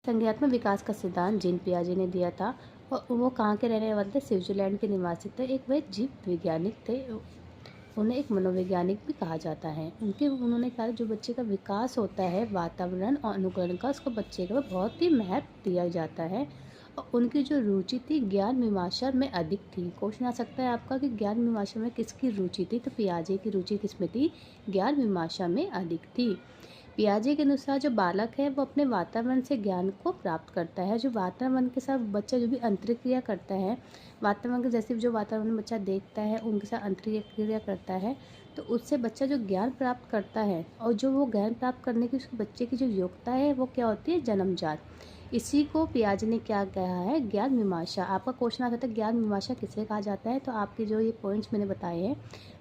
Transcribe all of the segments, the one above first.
संज्ञानात्मक विकास का सिद्धांत जीन पियाजे ने दिया था और वो कहाँ के रहने वाले थे? स्विट्जरलैंड के निवासी थे। एक वे जीव वैज्ञानिक थे। उन्हें एक मनोवैज्ञानिक भी कहा जाता है। उन्होंने कहा जो बच्चे का विकास होता है वातावरण और अनुकरण का, उसको बच्चे को बहुत ही महत्व दिया जाता है। और उनकी जो रुचि थी ज्ञान मीमांसा में अधिक थी। क्वेश्चन आ सकता है आपका कि ज्ञान मीमांसा में किसकी रुचि थी? तो पियाजे की रुचि किसमें थी? ज्ञान मीमांसा में अधिक थी। पियाजे के अनुसार जो बालक है वो अपने वातावरण से ज्ञान को प्राप्त करता है। जो वातावरण के साथ बच्चा जो भी अंतर्क्रिया करता है, वातावरण के जैसे जो वातावरण बच्चा देखता है उनके साथ अंतर्क्रिया करता है, तो उससे बच्चा जो ज्ञान प्राप्त करता है और जो वो ज्ञान प्राप्त करने की उस बच्चे की जो योग्यता है वो क्या होती है? जन्मजात। इसी को पियाजे ने क्या कहा है? ज्ञान मीमांसा। आपका क्वेश्चन आ जाता है ज्ञान मीमांसा किसे कहा जाता है? तो आपके जो ये पॉइंट्स मैंने बताए हैं,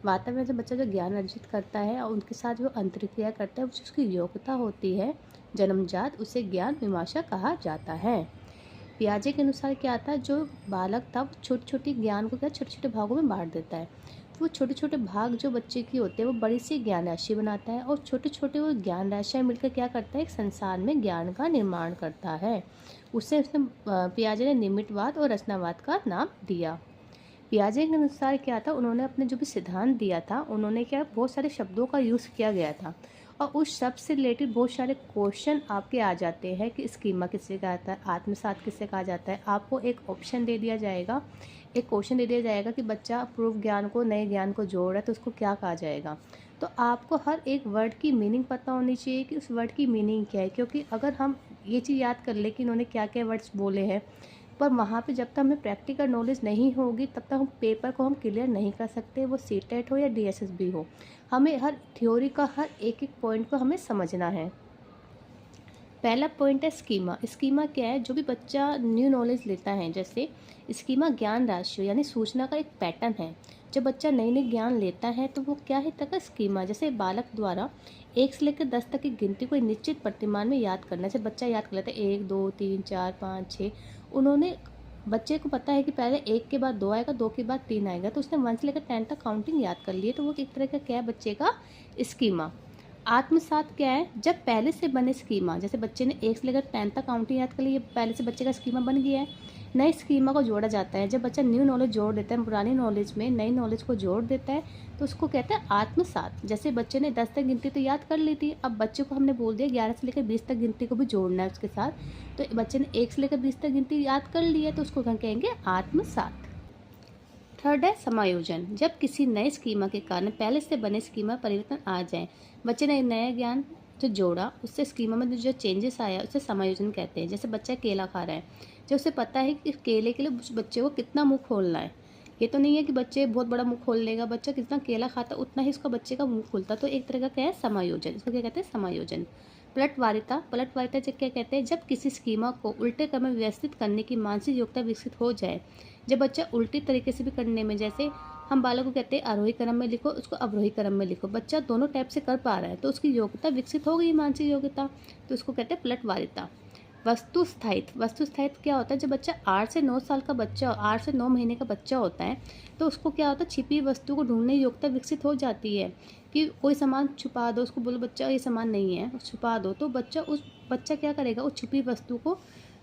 वातावरण से बच्चा जो ज्ञान अर्जित करता है और उनके साथ जो अंतर्क्रिया करता है, वो उसकी योग्यता होती है जन्मजात, उसे ज्ञान मीमांसा कहा जाता है। पियाजे के अनुसार क्या आता है? जो बालक था वो छोटी छोटी ज्ञान को क्या छोटे छोटे भागों में बांट देता है। वो छोटे छोटे भाग जो बच्चे की होते हैं वो बड़ी सी ज्ञान राशि बनाता है और छोटे छोटे वो ज्ञान राशियाँ मिलकर क्या करता है? एक संसार में ज्ञान का निर्माण करता है। उससे उसने पियाजे ने निमित्तवाद और रचनावाद का नाम दिया। पियाजे के अनुसार क्या था? उन्होंने अपने जो भी सिद्धांत दिया था, उन्होंने क्या बहुत सारे शब्दों का यूज़ किया गया था और उस शब्द से रिलेटेड बहुत सारे क्वेश्चन आपके आ जाते हैं कि स्कीमा किससे कहा जाता है, आत्मसात किससे कहा जाता है। आपको एक ऑप्शन दे दिया जाएगा, एक क्वेश्चन दे दिया जाएगा कि बच्चा पूर्व ज्ञान को नए ज्ञान को जोड़ रहा है तो उसको क्या कहा जाएगा। तो आपको हर एक वर्ड की मीनिंग पता होनी चाहिए कि उस वर्ड की मीनिंग क्या है, क्योंकि अगर हम ये चीज़ याद कर ले कि इन्होंने क्या क्या वर्ड्स बोले हैं, पर वहाँ पे जब तक हमें प्रैक्टिकल नॉलेज नहीं होगी तब तक हम पेपर को हम क्लियर नहीं कर सकते, वो सीटेट हो या डीएसएसबी हो। हमें हर थ्योरी का हर एक एक पॉइंट को हमें समझना है। पहला पॉइंट है स्कीमा। स्कीमा क्या है? जो भी बच्चा न्यू नॉलेज लेता है, जैसे स्कीमा ज्ञान राशि यानी सूचना का एक पैटर्न है। जब बच्चा नई नई ज्ञान लेता है तो वो क्या है तक स्कीमा, जैसे बालक द्वारा 1 से लेकर 10 तक की गिनती को एक निश्चित प्रतिमान में याद करना। जैसे बच्चा याद कर लेता है 1 2 3 4 5 6, उन्होंने बच्चे को पता है कि पहले 1 के बाद 2 आएगा, 2 के बाद 3 आएगा, तो उसने 1 से लेकर 10 तक काउंटिंग याद कर ली है। तो वो एक तरह का क्या है? बच्चे का स्कीमा। आत्मसात क्या है? जब पहले से बने स्कीमा, जैसे बच्चे ने 1 से लेकर 10 तक काउंटिंग याद कर ली, ये पहले से बच्चे का स्कीमा बन गया है। नए स्कीमा को जोड़ा जाता है। जब बच्चा न्यू नॉलेज जोड़ देता है, पुरानी नॉलेज में नई नॉलेज को जोड़ देता है, तो उसको कहते हैं आत्मसात। जैसे बच्चे ने 10 तक गिनती तो याद कर ली थी, अब बच्चे को हमने बोल दिया 11 से लेकर 20 तक गिनती को भी जोड़ना है उसके साथ, तो बच्चे ने 1 से लेकर 20 तक गिनती याद कर ली है, तो उसको कहेंगे आत्मसात। थर्ड है समायोजन। जब किसी नए स्कीमा के कारण पहले से बने स्कीमा परिवर्तन आ जाए, बच्चे ने नया ज्ञान जो जोड़ा उससे स्कीमा में जो चेंजेस आया उसे समायोजन कहते हैं। जैसे बच्चा केला खा रहा है, जो उसे पता है कि केले के लिए उस बच्चे को कितना मुंह खोलना है। ये तो नहीं है कि बच्चे बहुत बड़ा मुंह खोल लेगा, बच्चा कितना केला खाता उतना ही उसका बच्चे का मुंह खुलता। तो एक तरह का क्या है? समायोजन। इसको क्या कहते हैं? समायोजन। पलटवारिता। पलटवारिता जब क्या कहते हैं? जब किसी स्कीमा को उल्टे क्रम में व्यवस्थित करने की मानसिक योग्यता विकसित हो जाए। जब बच्चा उल्टी तरीके से भी करने में, जैसे हम बालक को कहते हैं आरोही क्रम में लिखो, उसको अवरोही क्रम में लिखो, बच्चा दोनों टाइप से कर पा रहा है तो उसकी योग्यता विकसित हो गई, मानसिक योग्यता, तो उसको कहते हैं पलटवारिता। वस्तु स्थायित्व। वस्तु स्थायित्व क्या होता है? जब बच्चा 8 से 9 साल का बच्चा, 8 से 9 महीने का बच्चा होता है, तो उसको क्या होता है? छिपी वस्तु को ढूंढने की योग्यता विकसित हो जाती है कि कोई सामान छुपा दो, उसको बोलो बच्चा ये सामान नहीं है, छुपा दो, तो बच्चा क्या करेगा? उस छिपी वस्तु को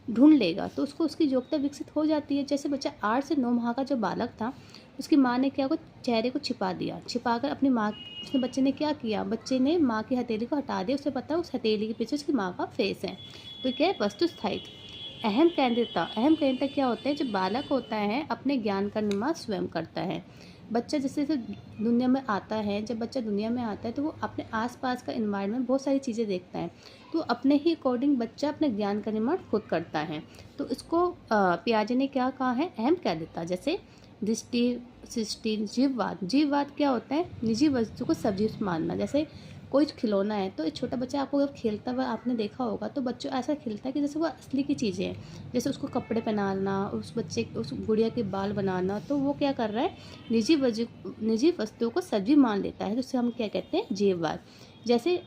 ढूंढ लेगा, तो उसको उसकी योग्यता विकसित हो जाती है। जैसे बच्चा 8 से 9 माह का जो बालक था, उसकी माँ ने क्या, को चेहरे को छिपा दिया, छिपाकर अपनी माँ, उसने बच्चे ने क्या किया? बच्चे ने माँ की हथेली को हटा दिया, उसे पता है उस हथेली के पीछे उसकी माँ का फेस है। तो क्या है? वस्तु स्थायित्व। अहम केंद्रितता। अहम केंद्रितता क्या होता है? जब बालक होता है अपने ज्ञान का निर्माण स्वयं करता है। बच्चा जैसे जैसे दुनिया में आता है, जब बच्चा दुनिया में आता है तो वो अपने आसपास का इन्वायरमेंट बहुत सारी चीज़ें देखता है, तो अपने ही अकॉर्डिंग बच्चा अपने ज्ञान का निर्माण खुद करता है। तो इसको पियाजे ने क्या कहा है? अहम केंद्रितता। जैसे दृष्टि, सृष्टि, जीववाद। जीववाद क्या होता है? निजी वस्तु को सजीव मानना। जैसे कोई खिलौना है तो एक छोटा बच्चा आपको जब खेलता हुआ आपने देखा होगा, तो बच्चों ऐसा खेलता है कि जैसे वो असली की चीज़ें हैं। जैसे उसको कपड़े पहनाना, उस बच्चे उस गुड़िया के बाल बनाना, तो वो क्या कर रहा है? निजी वस्तुओं को सजीव मान लेता है, जिससे हम क्या कहते हैं? जीववाद। जैसे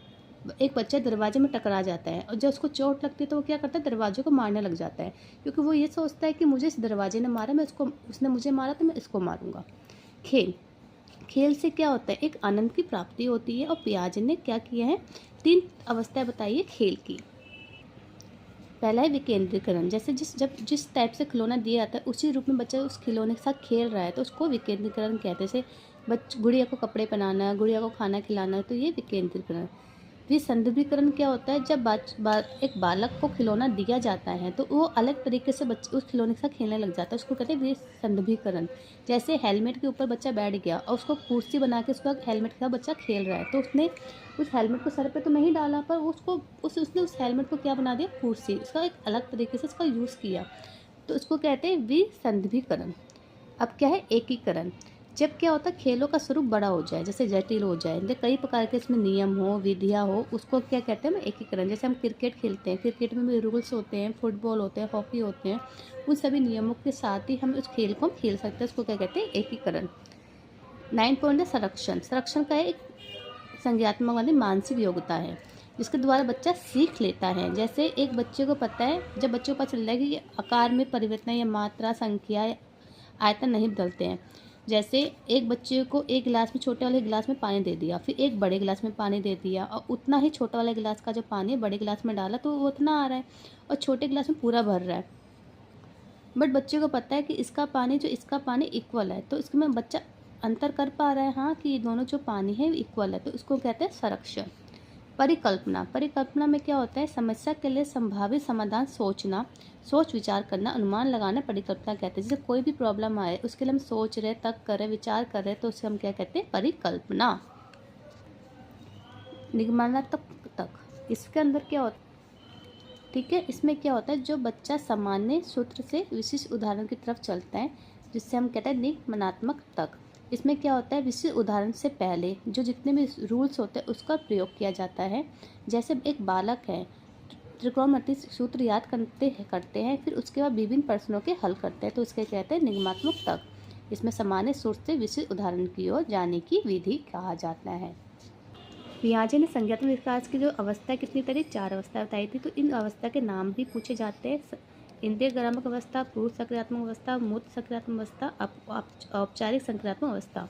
एक बच्चा दरवाजे में टकरा जाता है और जब उसको चोट लगती है तो वो क्या करता है? दरवाजे को मारने लग जाता है, क्योंकि वो ये सोचता है कि मुझे इस दरवाजे ने मारा, मैं इसको, उसने मुझे मारा तो मैं इसको मारूंगा। खेल। खेल से क्या होता है? एक आनंद की प्राप्ति होती है। और पियाजे ने क्या किया है? 3 अवस्थाएं बताई है खेल की। पहला है विकेंद्रीकरण। जैसे जिस टाइप से खिलौना दिया जाता है उसी रूप में बच्चा उस खिलौने के साथ खेल रहा है तो उसको विकेंद्रीकरण कहते हैं। जैसे गुड़िया को कपड़े पहनाना, गुड़िया को खाना खिलाना, तो ये विकेंद्रीकरण। विसंदर्भीकरण क्या होता है? जब एक बालक को खिलौना दिया जाता है तो वो अलग तरीके से बच्चे उस खिलौने के साथ खेलने लग जाता है, उसको कहते हैं विसंदर्भीकरण। जैसे हेलमेट के ऊपर बच्चा बैठ गया और उसको कुर्सी बना के उसका हेलमेट के साथ बच्चा खेल रहा है, तो उसने उस हेलमेट को सर पे तो नहीं डाला, पर उसने उस हेलमेट को क्या बना दिया? कुर्सी। उसका एक अलग तरीके से उसका यूज़ किया, तो उसको कहते हैं विसंदर्भीकरण। अब क्या है? एकीकरण। जब क्या होता है? खेलों का स्वरूप बड़ा हो जाए, जैसे जटिल हो जाए, जैसे कई प्रकार के इसमें नियम हो, विधियाँ हो, उसको क्या कहते हैं? हम एकीकरण। जैसे हम क्रिकेट खेलते हैं, क्रिकेट में भी रूल्स होते हैं, फुटबॉल होते हैं, हॉकी होते हैं, उन सभी नियमों के साथ ही हम उस खेल को हम खेल सकते हैं, उसको क्या कहते हैं? एकीकरण। 9 पॉइंट है संरक्षण। संरक्षण का एक संज्ञात्मक वाली मानसिक योग्यता है जिसके द्वारा बच्चा सीख लेता है। जैसे एक बच्चे को पता है, जब बच्चे को पता चल रहा है कि ये आकार में परिवर्तन या मात्रा, संख्या या आयतन नहीं बदलते हैं। जैसे एक बच्चे को एक गिलास में, छोटे वाले गिलास में पानी दे दिया, फिर एक बड़े गिलास में पानी दे दिया और उतना ही छोटा वाले गिलास का जो पानी है बड़े गिलास में डाला तो वो उतना आ रहा है और छोटे गिलास में पूरा भर रहा है। बट बच्चे को पता है कि इसका पानी जो इसका पानी इक्वल है, तो इसमें बच्चा अंतर कर पा रहा है, हाँ, कि ये दोनों जो पानी है इक्वल है, तो इसको कहते हैं संरक्षण। परिकल्पना। परिकल्पना में क्या होता है? समस्या के लिए संभावित समाधान सोचना, सोच विचार करना, अनुमान लगाना, परिकल्पना कहते हैं। जैसे कोई भी प्रॉब्लम आए उसके लिए हम सोच रहे, तर्क कर रहे, विचार कर रहे, तो उसे हम क्या कहते हैं? परिकल्पना। निगमनात्मक तक। इसके अंदर क्या होता है? ठीक है, इसमें क्या होता है? जो बच्चा सामान्य सूत्र से विशिष्ट उदाहरण की तरफ चलता है, जिससे हम कहते हैं निगमनात्मक तक। इसमें क्या होता है? विशिष्ट उदाहरण से पहले जो जितने भी रूल्स होते हैं उसका प्रयोग किया जाता है। जैसे एक बालक है, त्रिकोणमितीय सूत्र याद करते हैं, फिर उसके बाद विभिन्न प्रश्नों के हल करते हैं, तो उसके कहते हैं निगमात्मक तक। इसमें सामान्य सूत्र से विशिष्ट उदाहरण की ओर जाने की विधि कहा जाता है। पियाजे ने संज्ञात्मक विकास की जो अवस्था कितनी तरह 4 अवस्था बताई थी, तो इन अवस्था के नाम भी पूछे जाते हैं। इंद्रिय ग्रामक अवस्था, पूर्व सक्रियात्मक अवस्था, मूर्त सक्रियात्मक अवस्था, औपचारिक सक्रियात्मक अवस्था।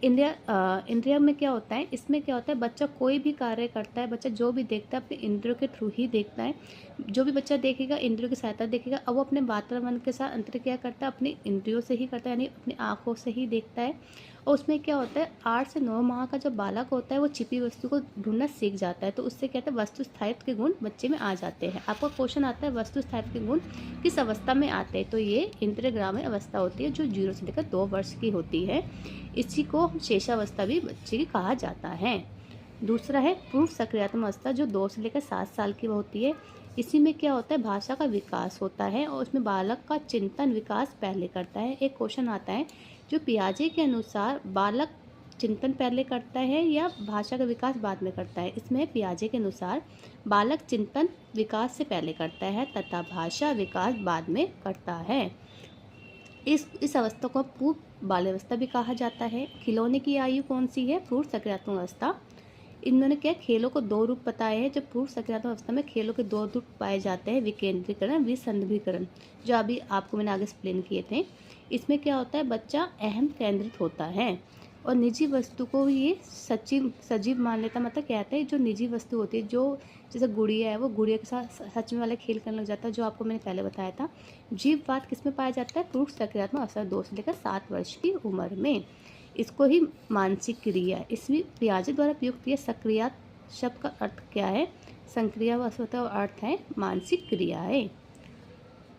इंद्रिय में क्या होता है? इसमें क्या होता है? बच्चा कोई भी कार्य करता है, बच्चा जो भी देखता है अपने इंद्रियों के थ्रू ही देखता है। जो भी बच्चा देखेगा इंद्रियों की सहायता देखेगा, अब वो अपने वातावरण के साथ अंतर्क्रिया करता है, अपनी इंद्रियों से ही करता है, यानी अपनी आँखों से ही देखता है। और उसमें क्या होता है? 8 से 9 माह का जो बालक होता है वो छिपी वस्तु को ढूंढना सीख जाता है, तो उससे कहते हैं वस्तु स्थायित्व के गुण बच्चे में आ जाते हैं। आपका क्वेश्चन आता है वस्तु स्थायित्व के गुण किस अवस्था में आते हैं? तो ये इंद्रियग्राम्य अवस्था होती है जो 0 से लेकर 2 वर्ष की होती है। इसी को शेषावस्था भी बच्चे की कहा जाता है। दूसरा है पूर्व सक्रियात्मक अवस्था जो 2 से लेकर 7 साल की होती है। इसी में क्या होता है? भाषा का विकास होता है और उसमें बालक का चिंतन विकास पहले करता है। एक क्वेश्चन आता है जो पियाजे के अनुसार बालक चिंतन पहले करता है या भाषा का विकास बाद में करता है? इसमें पियाजे के अनुसार बालक चिंतन विकास से पहले करता है तथा भाषा विकास बाद में करता है। इस अवस्था को पूर्व बाल्यावस्था भी कहा जाता है। खिलौने की आयु कौन सी है? पूर्व सक्रियात्मक अवस्था। इन्होंने क्या खेलों को 2 रूप बताए हैं। जब पूर्व सक्रियात्मक अवस्था में खेलों के 2 रूप पाए जाते हैं, विकेंद्रीकरण, विसंदर्भीकरण, जो अभी आपको मैंने आगे एक्सप्लेन किए थे। इसमें क्या होता है? बच्चा अहम केंद्रित होता है और निजी वस्तु को ये सजीव मान लेता। मतलब कहते हैं जो निजी वस्तु होती है, जो जैसे गुड़िया है, वो गुड़िया के साथ सच में वाला खेल करने लग जाता है, जो आपको मैंने पहले बताया था। जीववाद किस में पाया जाता है? पूर्व सक्रियात्मक अवस्था 2 से लेकर 7 वर्ष की उम्र में। इसको ही मानसिक क्रिया, इसमें पियाजे द्वारा प्रयुक्त यह सक्रिया शब्द का अर्थ क्या है? संक्रिया अवस्था का अर्थ है मानसिक क्रियाएं।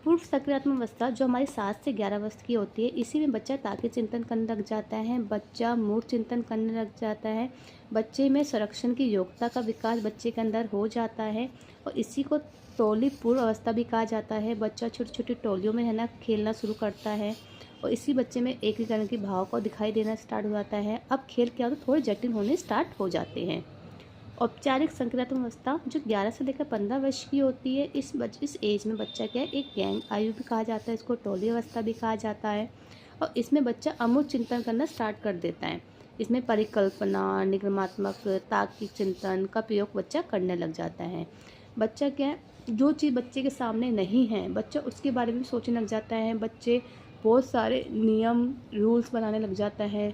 पूर्व सक्रियात्मक अवस्था जो हमारी 7 से 11 वर्ष की होती है, इसी में बच्चा तार्किक चिंतन करने लग जाता है, बच्चा मूर्त चिंतन करने लग जाता है, बच्चे में संरक्षण की योग्यता का विकास बच्चे के अंदर हो जाता है और इसी को टोली पूर्व अवस्था भी कहा जाता है। बच्चा छोटी छोटी टोलियों में रहना, खेलना शुरू करता है और इसी बच्चे में एकीकरण की भाव को दिखाई देना स्टार्ट हो जाता है। अब खेल क्या होता है? थोड़े जटिल होने स्टार्ट हो जाते हैं। औपचारिक सक्रियात्मक अवस्था जो 11 से लेकर 15 वर्ष की होती है, इस एज में बच्चा क्या है? एक गैंग आयु भी कहा जाता है, इसको टोली अवस्था भी कहा जाता है और इसमें बच्चा अमूर्त चिंतन करना स्टार्ट कर देता है। इसमें परिकल्पना, निगमात्मक, तार्किक चिंतन का प्रयोग बच्चा करने लग जाता है। बच्चा क्या है? जो चीज़ बच्चे के सामने नहीं है, बच्चा उसके बारे में सोचने लग जाता है। बच्चे बहुत सारे नियम रूल्स बनाने लग जाता है,